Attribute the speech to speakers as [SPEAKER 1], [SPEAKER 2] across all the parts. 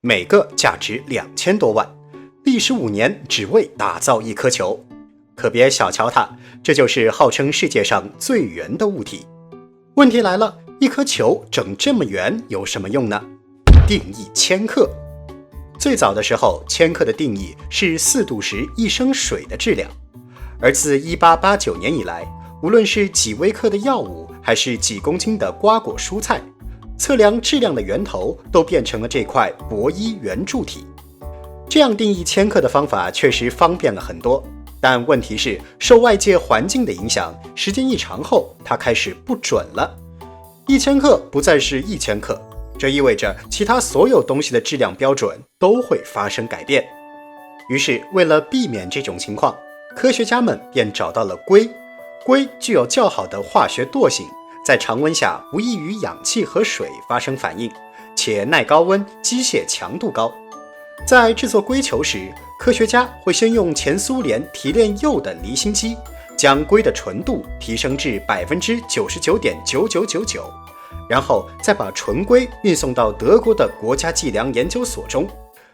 [SPEAKER 1] 每个价值2000多万，历时5年只为打造一颗球。可别小瞧它，这就是号称世界上最圆的物体。问题来了，一颗球整这么圆有什么用呢？定义千克。最早的时候，千克的定义是4度时1升水的质量，而自1889年以来，无论是几微克的药物，还是几公斤的瓜果蔬菜，测量质量的源头都变成了这块铂1圆柱体。这样定义千克的方法确实方便了很多，但问题是受外界环境的影响，时间一长后，它开始不准了。1000克不再是1000克，这意味着其他所有东西的质量标准都会发生改变。于是为了避免这种情况，科学家们便找到了硅。硅具有较好的化学惰性，在常温下不易与氧气和水发生反应，且耐高温，机械强度高。在制作硅球时，科学家会先用前苏联提炼铀的离心机，将硅的纯度提升至 99.9999%， 然后再把纯硅运送到德国的国家计量研究所中，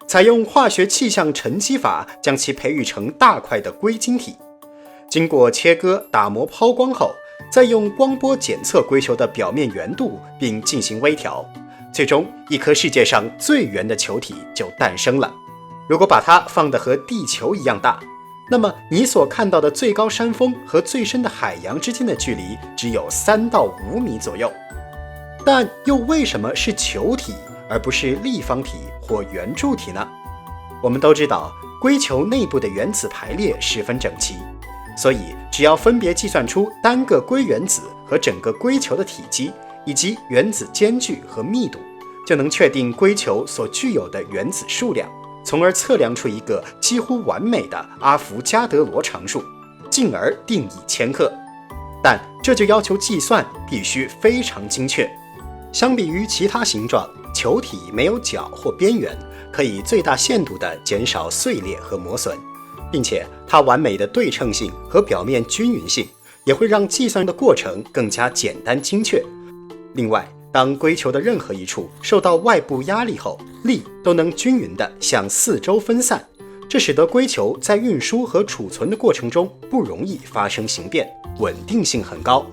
[SPEAKER 1] 采用化学气象沉积法将其培育成大块的硅晶体。经过切割、打磨、抛光后，再用光波检测硅球的表面圆度，并进行微调，最终一颗世界上最圆的球体就诞生了。如果把它放得和地球一样大，那么你所看到的最高山峰和最深的海洋之间的距离只有3到5米左右。但又为什么是球体而不是立方体或圆柱体呢？我们都知道，硅球内部的原子排列十分整齐，所以只要分别计算出单个硅原子和整个硅球的体积，以及原子间距和密度，就能确定硅球所具有的原子数量，从而测量出一个几乎完美的阿伏加德罗常数，进而定义千克。但这就要求计算必须非常精确。相比于其他形状，球体没有角或边缘，可以最大限度地减少碎裂和磨损，并且它完美的对称性和表面均匀性也会让计算的过程更加简单精确。另外，当硅球的任何一处受到外部压力后，力都能均匀地向四周分散，这使得硅球在运输和储存的过程中不容易发生形变，稳定性很高。